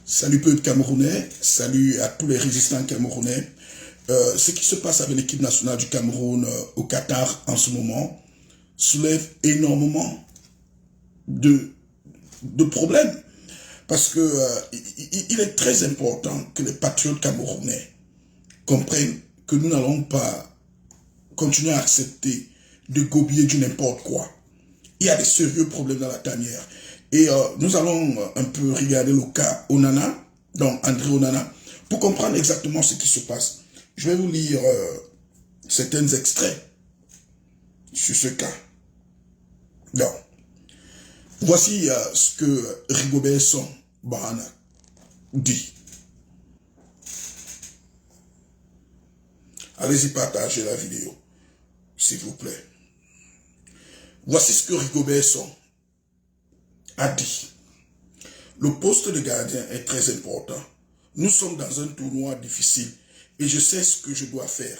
Salut peuple camerounais, salut à tous les résistants camerounais. Ce qui se passe avec l'équipe nationale du Cameroun au Qatar en ce moment soulève énormément de problèmes. Parce que il est très important que les patriotes camerounais comprennent que nous n'allons pas continuer à accepter de gober du n'importe quoi. Il y a des sérieux problèmes dans la tanière. Et nous allons un peu regarder le cas Onana, donc André Onana, pour comprendre exactement ce qui se passe. Je vais vous lire certains extraits sur ce cas. Donc, voici ce que Rigobert Song Bahana dit. Allez-y partager la vidéo, s'il vous plaît. Voici ce que Rigobert Song a dit. Le poste de gardien est très important. Nous sommes dans un tournoi difficile et je sais ce que je dois faire.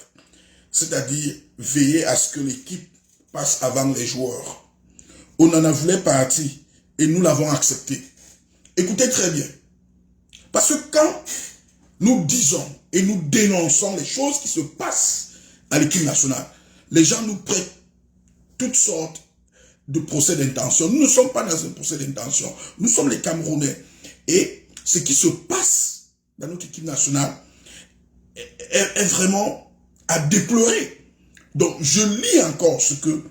C'est-à-dire veiller à ce que l'équipe passe avant les joueurs. On en a voulu partir et nous l'avons accepté. Écoutez très bien. Parce que quand nous disons et nous dénonçons les choses qui se passent à l'équipe nationale, les gens nous prêtent toutes sortes de procès d'intention. Nous ne sommes pas dans un procès d'intention. Nous sommes les Camerounais. Et ce qui se passe dans notre équipe nationale est vraiment à déplorer. Donc, je lis encore ce que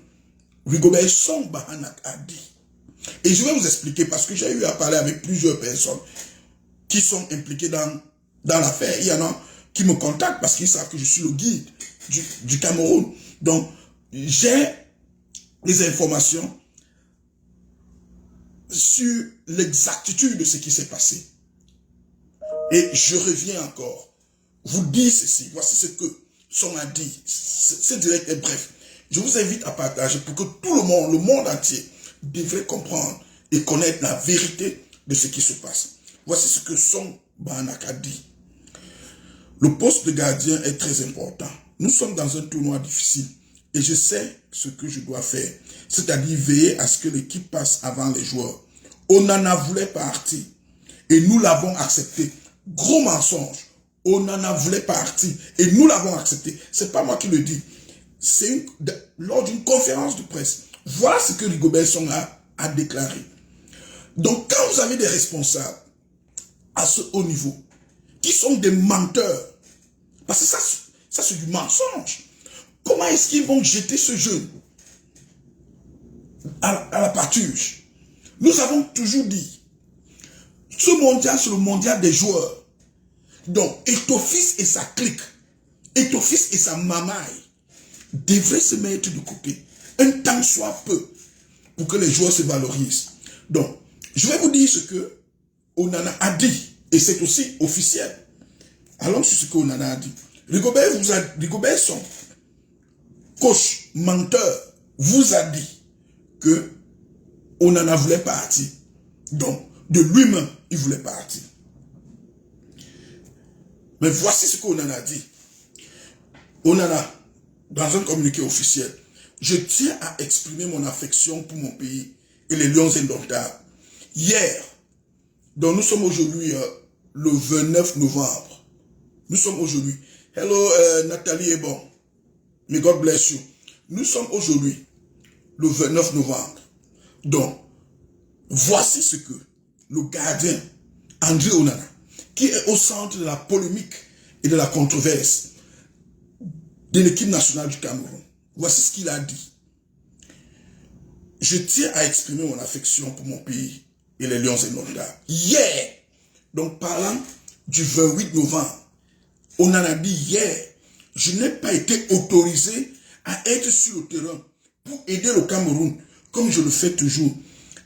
Rigobert Song Bahana a dit. Et je vais vous expliquer parce que j'ai eu à parler avec plusieurs personnes qui sont impliquées dans l'affaire. Il y en a qui me contactent parce qu'ils savent que je suis le guide du Cameroun. Donc, j'ai des informations sur l'exactitude de ce qui s'est passé. Et je reviens encore. Vous dire ceci. Voici ce que Song a dit. C'est direct et bref. Je vous invite à partager pour que tout le monde entier, devrait comprendre et connaître la vérité de ce qui se passe. Voici ce que Song Bahanak a dit. Le poste de gardien est très important. Nous sommes dans un tournoi difficile et je sais ce que je dois faire. C'est-à-dire veiller à ce que l'équipe passe avant les joueurs. Onana voulait partir et nous l'avons accepté. Gros mensonge. Onana voulait partir et nous l'avons accepté. C'est pas moi qui le dis. C'est lors d'une conférence de presse. Voilà ce que Rigobert Song a déclaré. Donc, quand vous avez des responsables à ce haut niveau, qui sont des menteurs, parce que ça c'est du mensonge, comment est-ce qu'ils vont jeter ce jeune à la pâture? Nous avons toujours dit, ce mondial, c'est le mondial des joueurs. Donc, Eto'o-Fils et sa clique, Eto'o-Fils et sa mamaille, devraient se mettre de côté, un temps soit peu, pour que les joueurs se valorisent. Donc, je vais vous dire ce que Onana a dit, et c'est aussi officiel. Allons sur ce que Onana a dit. Rigobert Song, coach, menteur, vous a dit que Onana voulait partir. Donc, de lui-même, il voulait partir. Mais voici ce que Onana a dit. Onana, dans un communiqué officiel, je tiens à exprimer mon affection pour mon pays et les Lions indomptables. Hier, donc nous sommes aujourd'hui le 29 novembre. Nous sommes aujourd'hui. Hello Nathalie et bon. May God bless you. Nous sommes aujourd'hui le 29 novembre. Donc, voici ce que le gardien André Onana, qui est au centre de la polémique et de la controverse de l'équipe nationale du Cameroun. Voici ce qu'il a dit. Je tiens à exprimer mon affection pour mon pays et les Lions indomptables. Hier, donc parlant du 28 novembre, on en a dit hier, je n'ai pas été autorisé à être sur le terrain pour aider le Cameroun, comme je le fais toujours,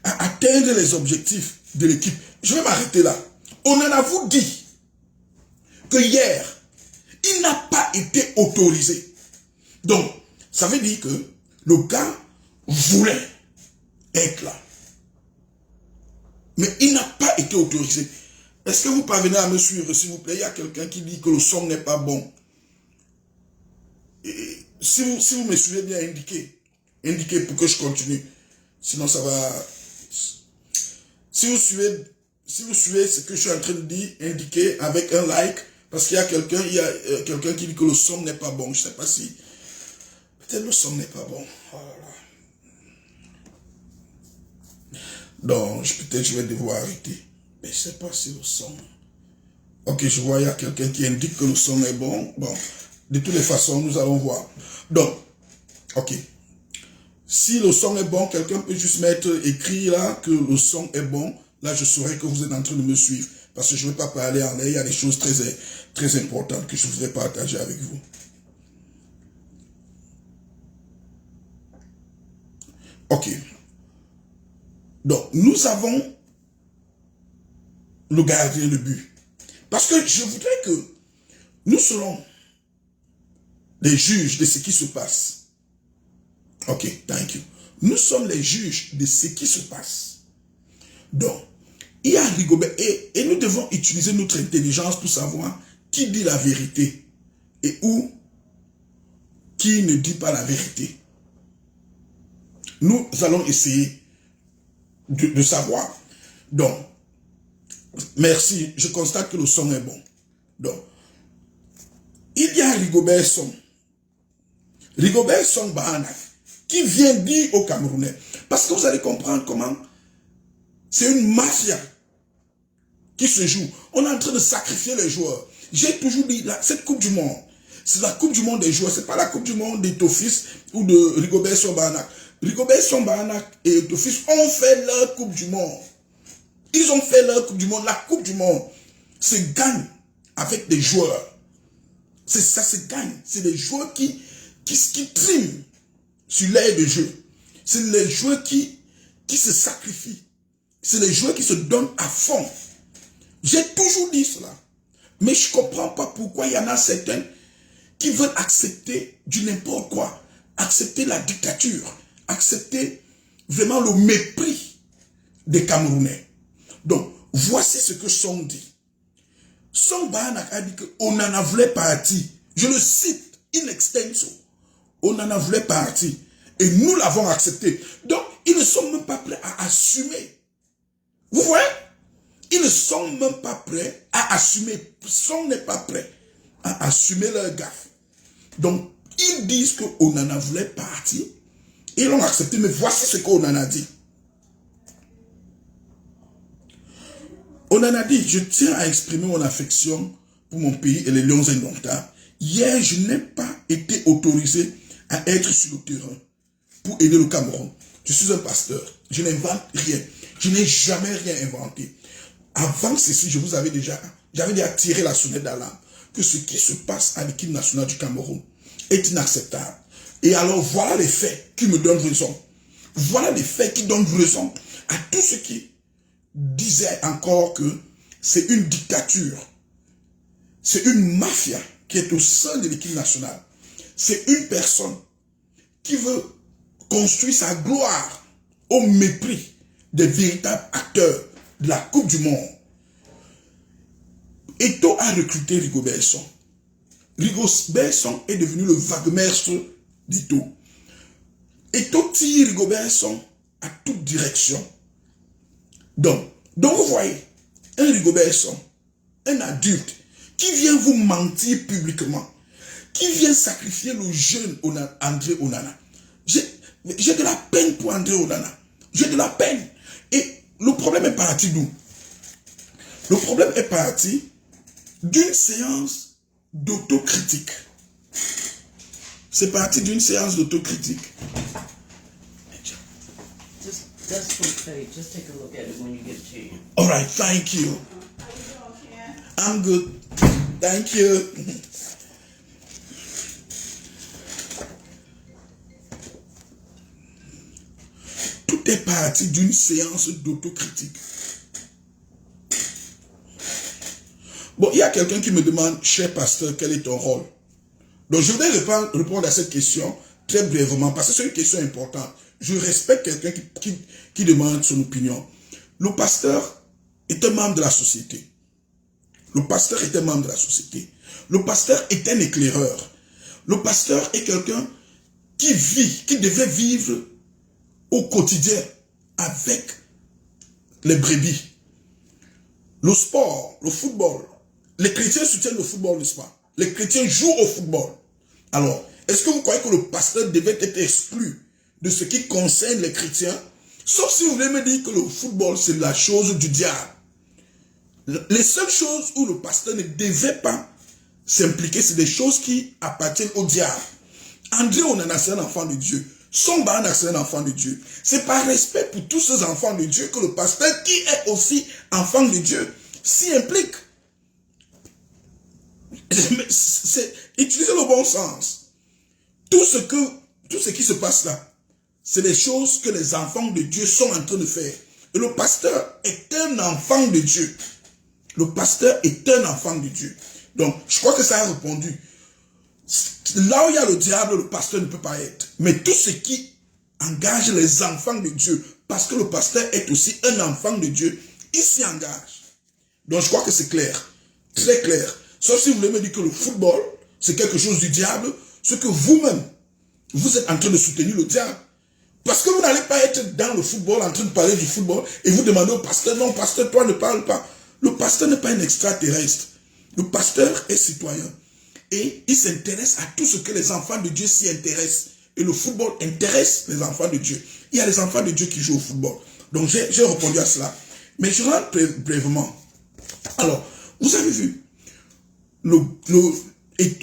à atteindre les objectifs de l'équipe. Je vais m'arrêter là. On en a vous dit que hier, il n'a pas été autorisé. Donc, ça veut dire que le gars voulait être là. Mais il n'a pas été autorisé. Est-ce que vous parvenez à me suivre, s'il vous plaît? Il y a quelqu'un qui dit que le son n'est pas bon. Et si vous me suivez bien, indiquez pour que je continue. Sinon, ça va... Si vous suivez si vous suivez ce que je suis en train de dire, indiquez avec un like, parce qu'il y a quelqu'un qui dit que le son n'est pas bon. Je ne sais pas si, peut-être le son n'est pas bon. Oh là là. Donc, peut-être je vais devoir arrêter. Mais je ne sais pas si le son... Ok, je vois, il y a quelqu'un qui indique que le son est bon. Bon, de toutes les façons, nous allons voir. Donc, ok. Si le son est bon, quelqu'un peut juste mettre écrit là que le son est bon. Là, je saurai que vous êtes en train de me suivre. Parce que je ne vais pas parler en l'air. Il y a des choses très importantes que je voudrais partager avec vous. Ok. Donc, nous avons le gardien de but. Parce que je voudrais que nous serons les juges de ce qui se passe. Ok, thank you. Nous sommes les juges de ce qui se passe. Donc, il y a Rigobert et nous devons utiliser notre intelligence pour savoir qui dit la vérité et où qui ne dit pas la vérité. Nous allons essayer de savoir. Donc, merci, je constate que le son est bon. Donc, il y a Rigobert Song. Rigobert Song Bahanak, qui vient dire aux Camerounais. Parce que vous allez comprendre comment c'est une mafia qui se joue. On est en train de sacrifier les joueurs. J'ai toujours dit, cette Coupe du Monde, c'est la Coupe du Monde des joueurs. Ce n'est pas la Coupe du Monde des Tofis ou de Rigobert Song Bahanak. Rigobert Song Bahanak et Tofis ont fait leur Coupe du Monde. Ils ont fait leur Coupe du Monde. La Coupe du Monde se gagne avec des joueurs. Ça se gagne. C'est des joueurs qui triment sur l'air de jeu. C'est les joueurs qui se sacrifient. C'est les joueurs qui se donnent à fond. J'ai toujours dit cela. Mais je ne comprends pas pourquoi il y en a certains qui veulent accepter du n'importe quoi. Accepter la dictature. Accepter vraiment le mépris des Camerounais. Donc, voici ce que Song dit. Song Bahanak a dit qu'on en a voulu partir. Je le cite, in extenso. On en a voulu partir. Et nous l'avons accepté. Donc, ils ne sont même pas prêts à assumer. Vous voyez? Ils ne sont même pas prêts à assumer. Song n'est pas prêt à assumer leur gaffe. Donc, ils disent qu'on en a voulu partir. Ils l'ont accepté. Mais voici ce qu'on en a dit. On en a dit, je tiens à exprimer mon affection pour mon pays et les lions indomptables. Hier, je n'ai pas été autorisé à être sur le terrain pour aider le Cameroun. Je suis un pasteur. Je n'invente rien. Je n'ai jamais rien inventé. Avant ceci, je vous avais j'avais déjà tiré la sonnette d'alarme que ce qui se passe à l'équipe nationale du Cameroun est inacceptable. Et alors, voilà les faits qui me donnent raison. Voilà les faits qui donnent raison à tous ceux qui disaient encore que c'est une dictature. C'est une mafia qui est au sein de l'équipe nationale. C'est une personne qui veut construire sa gloire au mépris des véritables acteurs de la Coupe du Monde. Eto'o a recruté Rigobert Song. Rigobert Song est devenu le vaguemestre d'Eto'o. Eto'o tire Rigobert Song à toute direction. Donc vous voyez, un Rigobert Song, un adulte, qui vient vous mentir publiquement, qui vient sacrifier le jeune André Onana. J'ai de la peine pour André Onana. J'ai de la peine. Et le problème est parti d'où? Le problème est parti d'une séance d'autocritique. C'est parti d'une séance d'autocritique. That's okay. Just take a look at it when you get a chance. All right, thank you. I'm good. Thank you. Tout est parti d'une séance d'autocritique. Bon, il y a quelqu'un qui me demande, cher pasteur, quel est ton rôle? Donc, je voudrais répondre à cette question très brièvement, parce que c'est une question importante. Je respecte quelqu'un qui demande son opinion. Le pasteur est un membre de la société. Le pasteur est un membre de la société. Le pasteur est un éclaireur. Le pasteur est quelqu'un qui vit, qui devait vivre au quotidien avec les brebis. le sport, le football. Les chrétiens soutiennent le football, n'est-ce pas? Les chrétiens jouent au football. Alors, est-ce que vous croyez que le pasteur devait être exclu de ce qui concerne les chrétiens? Sauf si vous voulez me dire que le football, c'est la chose du diable. Les seules choses où le pasteur ne devait pas s'impliquer, c'est des choses qui appartiennent au diable. André Onana, c'est un enfant de Dieu. Somba, c'est un enfant de Dieu. C'est par respect pour tous ces enfants de Dieu que le pasteur, qui est aussi enfant de Dieu, s'y implique. C'est utiliser le bon sens. Tout ce qui se passe là, c'est des choses que les enfants de Dieu sont en train de faire. Et le pasteur est un enfant de Dieu. Le pasteur est un enfant de Dieu. Donc, je crois que ça a répondu. Là où il y a le diable, le pasteur ne peut pas être. Mais tout ce qui engage les enfants de Dieu, parce que le pasteur est aussi un enfant de Dieu, il s'y engage. Donc, je crois que c'est clair. Très clair. Sauf si vous voulez me dire que le football, c'est quelque chose du diable, ce que vous-même, vous êtes en train de soutenir le diable. Parce que vous n'allez pas être dans le football en train de parler du football et vous demandez au pasteur, non, pasteur, toi ne parle pas. Le pasteur n'est pas un extraterrestre. Le pasteur est citoyen. Et il s'intéresse à tout ce que les enfants de Dieu s'y intéressent. Et le football intéresse les enfants de Dieu. Il y a les enfants de Dieu qui jouent au football. Donc j'ai répondu à cela. Mais je rentre brièvement. Alors, vous avez vu,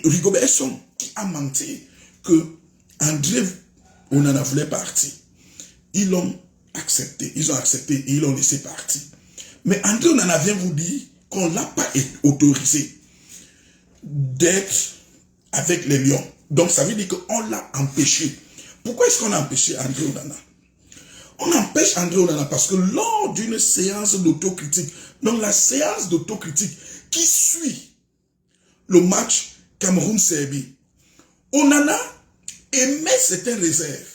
Rigobert Song qui a menti que André Onana voulait partir. Ils l'ont accepté. Ils ont accepté et ils l'ont laissé partir. Mais André Onana vient vous dire qu'on ne l'a pas autorisé d'être avec les lions. Donc ça veut dire qu'on l'a empêché. Pourquoi est-ce qu'on a empêché André Onana? On empêche André Onana parce que lors d'une séance d'autocritique, donc la séance d'autocritique qui suit le match Cameroun-Serbie, Onana émet certaines réserves.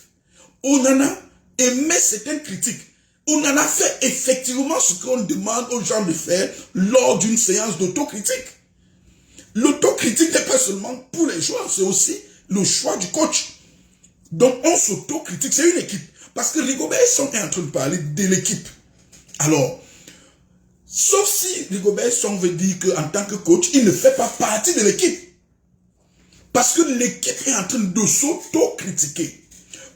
Onana émet certaines critiques. Onana fait effectivement ce qu'on demande aux gens de faire lors d'une séance d'autocritique. L'autocritique n'est pas seulement pour les joueurs, c'est aussi le choix du coach. Donc on s'autocritique, c'est une équipe. Parce que Rigobert Song est en train de parler de l'équipe. Alors, sauf si Rigobert Song veut dire qu'en tant que coach, il ne fait pas partie de l'équipe. Parce que l'équipe est en train de s'autocritiquer.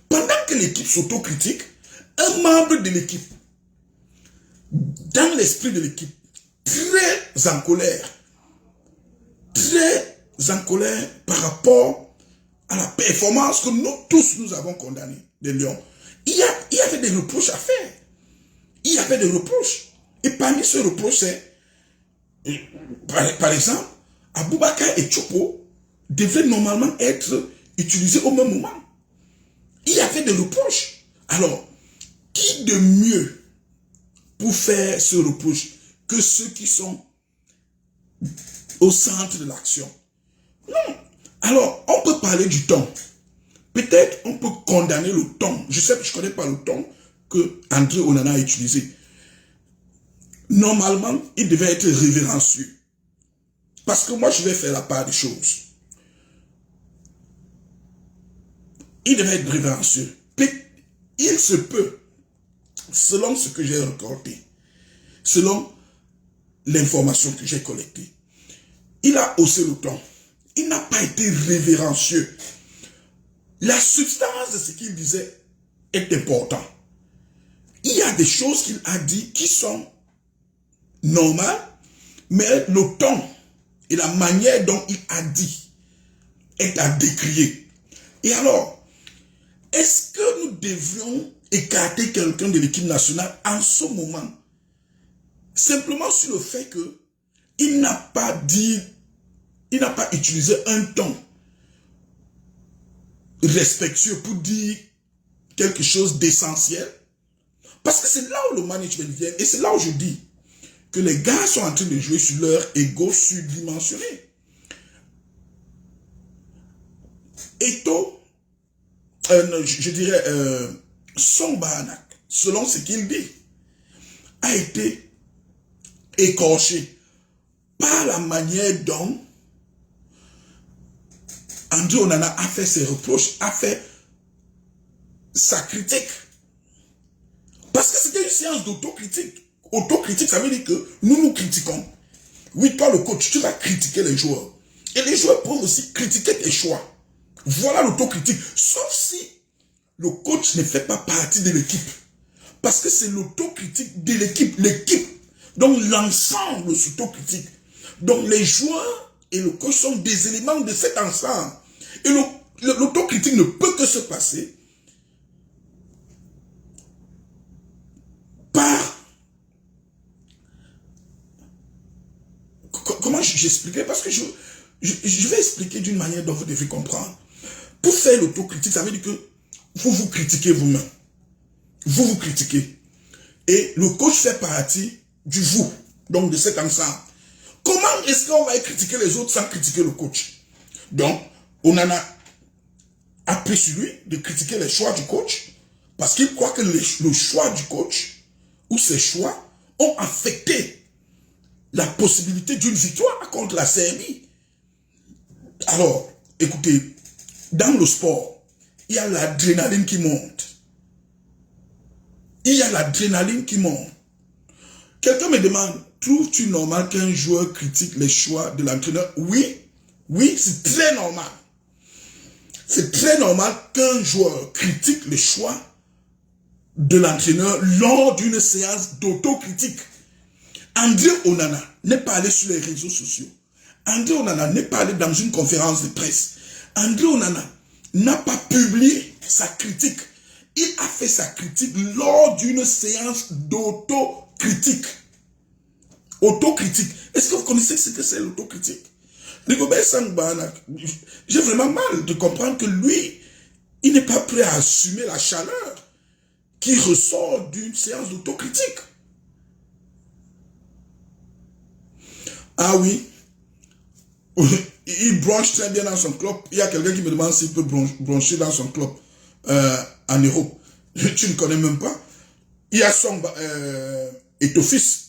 Pendant que l'équipe s'autocritique, un membre de l'équipe, dans l'esprit de l'équipe, très en colère par rapport à la performance que nous tous nous avons condamnée des Lions. Il y avait des reproches à faire. Il y avait des reproches. Et parmi ces reproches, c'est, par exemple, Aboubakar et Tchopo devaient normalement être utilisés au même moment. Il y avait des reproches. Alors, qui de mieux pour faire ce reproche que ceux qui sont au centre de l'action? Non. Alors, on peut parler du ton. Peut-être on peut condamner le ton. Je sais que je ne connais pas le ton que André Onana a utilisé. Normalement, il devait être révérencieux. Parce que moi, je vais faire la part des choses. Il devait être révérencieux. Il se peut, selon ce que j'ai recordé, selon l'information que j'ai collectée, il a haussé le ton. Il n'a pas été révérencieux. La substance de ce qu'il disait est importante. Il y a des choses qu'il a dit qui sont normales, mais le ton et la manière dont il a dit est à décrier. Et alors, est-ce que nous devrions écarter quelqu'un de l'équipe nationale en ce moment, simplement sur le fait que il n'a pas utilisé un ton respectueux pour dire quelque chose d'essentiel? Parce que c'est là où le management vient, et c'est là où je dis que les gars sont en train de jouer sur leur ego surdimensionné. Eto, je dirais, Somba, selon ce qu'il dit, a été écorché par la manière dont André Onana a fait ses reproches, a fait sa critique. Parce que c'était une séance d'autocritique. Autocritique, ça veut dire que nous nous critiquons. Oui, toi le coach, tu vas critiquer les joueurs. Et les joueurs peuvent aussi critiquer tes choix. Voilà l'autocritique. Sauf si le coach ne fait pas partie de l'équipe. Parce que c'est l'autocritique de l'équipe. L'équipe. Donc l'ensemble s'autocritique. Donc les joueurs et le coach sont des éléments de cet ensemble. Et l'autocritique ne peut que se passer par... Comment j'expliquerai? Parce que je vais expliquer d'une manière dont vous devez comprendre. Pour faire l'autocritique, ça veut dire que vous vous critiquez vous-même. Vous vous critiquez. Et le coach fait partie du vous, donc de cet ensemble. Comment est-ce qu'on va critiquer les autres sans critiquer le coach? Donc, on en a appris sur lui de critiquer les choix du coach parce qu'il croit que le choix du coach ou ses choix ont affecté la possibilité d'une victoire contre la Serbie. Alors, écoutez, dans le sport, il y a l'adrénaline qui monte. Il y a l'adrénaline qui monte. Quelqu'un me demande, trouves-tu normal qu'un joueur critique les choix de l'entraîneur? Oui, oui, c'est très normal. C'est très normal qu'un joueur critique les choix de l'entraîneur lors d'une séance d'autocritique. André Onana n'est pas allé sur les réseaux sociaux. André Onana n'est pas allé dans une conférence de presse. André Onana n'a pas publié sa critique. Il a fait sa critique lors d'une séance d'autocritique. Autocritique. Est-ce que vous connaissez ce que c'est l'autocritique? Rigobert Song, j'ai vraiment mal de comprendre que lui, il n'est pas prêt à assumer la chaleur qui ressort d'une séance d'autocritique. Ah oui, il branche très bien dans son club. Il y a quelqu'un qui me demande s'il peut brancher dans son club en Europe. Tu ne connais même pas. Il y a son Etofis.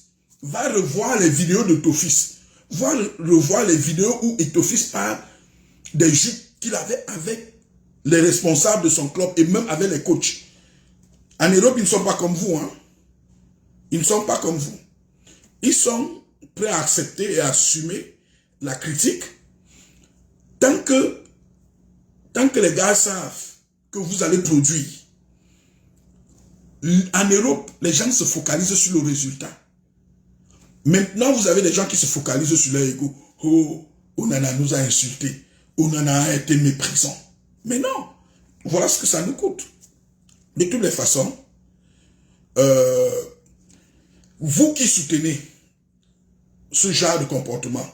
Va revoir les vidéos de Tofis. Va revoir les vidéos où Etofis parle des jeux qu'il avait avec les responsables de son club et même avec les coachs. En Europe, ils ne sont pas comme vous. Hein? Ils ne sont pas comme vous. Ils sont prêts à accepter et à assumer la critique tant que les gars savent que vous allez produire. En Europe, les gens se focalisent sur le résultat. Maintenant, vous avez des gens qui se focalisent sur leur ego. Oh, Onana nous a insultés. Onana a été méprisant. Mais non, voilà ce que ça nous coûte. De toutes les façons, vous qui soutenez ce genre de comportement,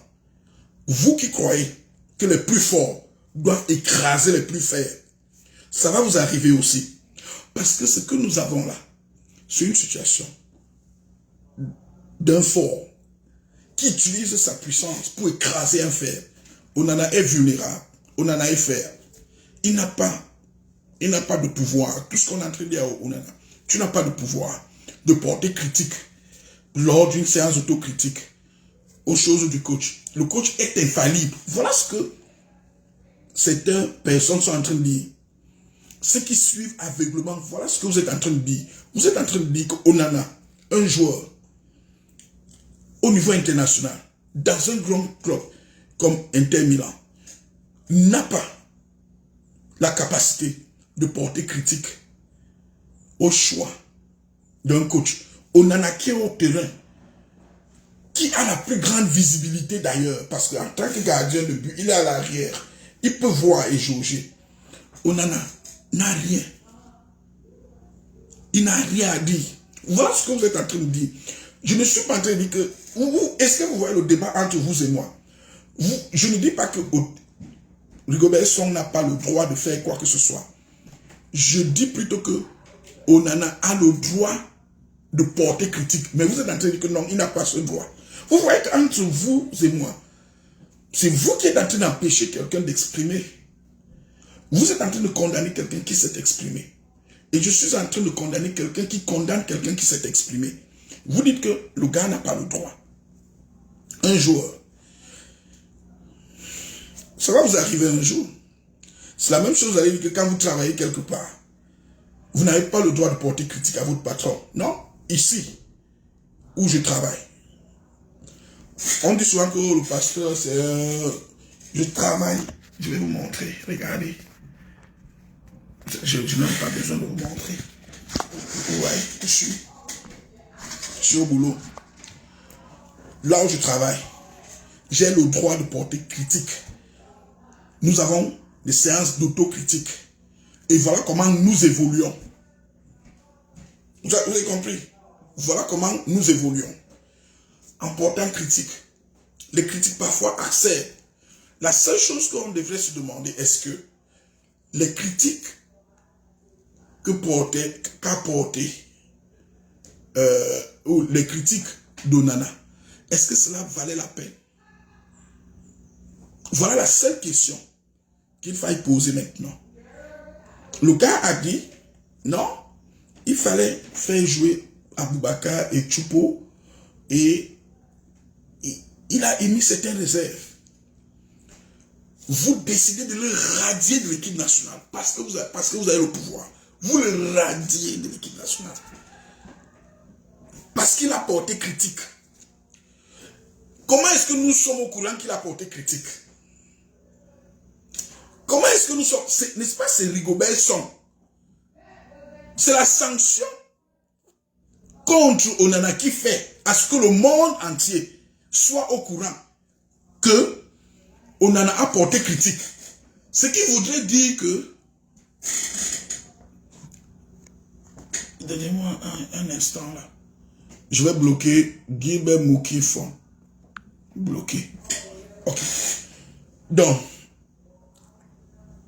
vous qui croyez que les plus forts doivent écraser les plus faibles, ça va vous arriver aussi. Parce que ce que nous avons là, c'est une situation d'un fort qui utilise sa puissance pour écraser un faible. Onana est vulnérable. Onana est faible. Il n'a pas de pouvoir. Tout ce qu'on est en train de dire à Onana, tu n'as pas de pouvoir de porter critique lors d'une séance autocritique aux choses du coach. Le coach est infaillible. Voilà ce que certaines personnes sont en train de dire. Ceux qui suivent aveuglement, voilà ce que vous êtes en train de dire. Vous êtes en train de dire qu'Onana, un joueur, au niveau international, dans un grand club comme Inter Milan, n'a pas la capacité de porter critique au choix d'un coach. Onana qui est au terrain, qui a la plus grande visibilité d'ailleurs, parce qu'en tant que gardien de but, il est à l'arrière, il peut voir et jauger. Onana n'a rien. Il n'a rien à dire. Voilà ce que vous êtes en train de dire. Je ne suis pas en train de dire que... Est-ce que vous voyez le débat entre vous et moi? Je ne dis pas que Rigobert Song n'a pas le droit de faire quoi que ce soit. Je dis plutôt que Onana a le droit de porter critique. Mais vous êtes en train de dire que non, il n'a pas ce droit. Vous voyez qu'entre vous et moi, c'est vous qui êtes en train d'empêcher quelqu'un d'exprimer. Vous êtes en train de condamner quelqu'un qui s'est exprimé. Et je suis en train de condamner quelqu'un qui condamne quelqu'un qui s'est exprimé. Vous dites que le gars n'a pas le droit. Un joueur. Ça va vous arriver un jour. C'est la même chose, vous allez dire que quand vous travaillez quelque part, vous n'avez pas le droit de porter critique à votre patron. Non, ici, où je travaille. On dit souvent que le pasteur, c'est... je travaille. Je vais vous montrer. Regardez. Je n'ai même pas besoin de vous montrer. Ouais, je suis au boulot. Là où je travaille, j'ai le droit de porter critique. Nous avons des séances d'autocritique. Et voilà comment nous évoluons. Vous avez compris? Voilà comment nous évoluons. En portant critique. Les critiques parfois accèdent. La seule chose qu'on devrait se demander, est-ce que les critiques qu'a porté ou les critiques d'Onana, est-ce que cela valait la peine? Voilà la seule question qu'il faille poser maintenant. Le gars a dit, non, il fallait faire jouer Aboubakar et Choupo et il a émis certaines réserves. Vous décidez de le radier de l'équipe nationale parce que vous avez le pouvoir. Vous le radiez de l'équipe nationale. Parce qu'il a porté critique. Comment est-ce que nous sommes au courant qu'il a porté critique? Comment est-ce que nous sommes? N'est-ce pas, c'est Rigobert Song. C'est la sanction contre Onana qui fait à ce que le monde entier soit au courant que Onana a porté critique. Ce qui voudrait dire que... Donnez-moi un instant là. Je vais bloquer Gilbert Moukifon. Bloqué. Ok. Donc,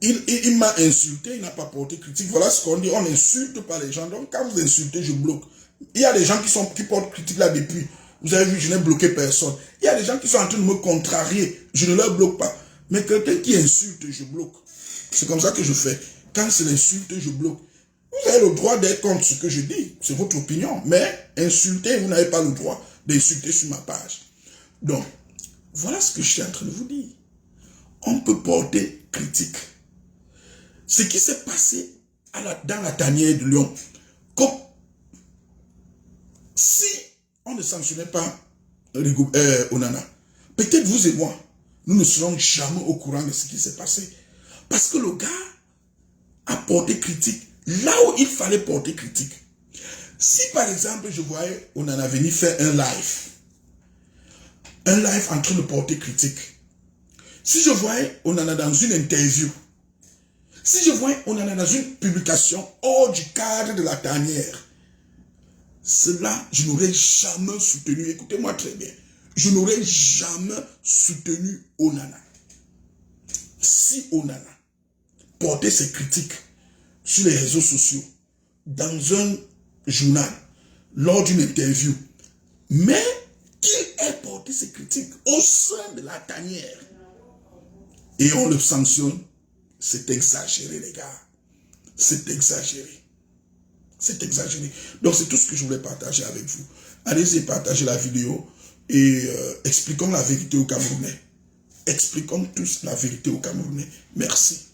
il m'a insulté, il n'a pas porté critique. Voilà ce qu'on dit. On n'insulte pas les gens. Donc, quand vous insultez, je bloque. Il y a des gens qui portent critique là depuis. Vous avez vu, je n'ai bloqué personne. Il y a des gens qui sont en train de me contrarier. Je ne leur bloque pas. Mais quelqu'un qui insulte, je bloque. C'est comme ça que je fais. Quand c'est l'insulte, je bloque. Vous avez le droit d'être contre ce que je dis. C'est votre opinion. Mais insulter, vous n'avez pas le droit d'insulter sur ma page. Donc, voilà ce que je suis en train de vous dire. On peut porter critique. Ce qui s'est passé dans la tanière de Lyon, comme si on ne sanctionnait pas Onana, peut-être vous et moi, nous ne serons jamais au courant de ce qui s'est passé. Parce que le gars a porté critique là où il fallait porter critique. Si par exemple, je voyais Onana venir faire un live en train de porter critique, si je voyais Onana dans une interview, si je voyais Onana dans une publication hors du cadre de la tanière, cela, je n'aurais jamais soutenu, écoutez-moi très bien, je n'aurais jamais soutenu Onana. Si Onana portait ses critiques sur les réseaux sociaux, dans un journal, lors d'une interview, mais qu'il ait porté ses critiques au sein de la tanière, et on le sanctionne, c'est exagéré, les gars. C'est exagéré. C'est exagéré. Donc, c'est tout ce que je voulais partager avec vous. Allez-y, partagez la vidéo et expliquons la vérité aux Camerounais. Expliquons tous la vérité aux Camerounais. Merci.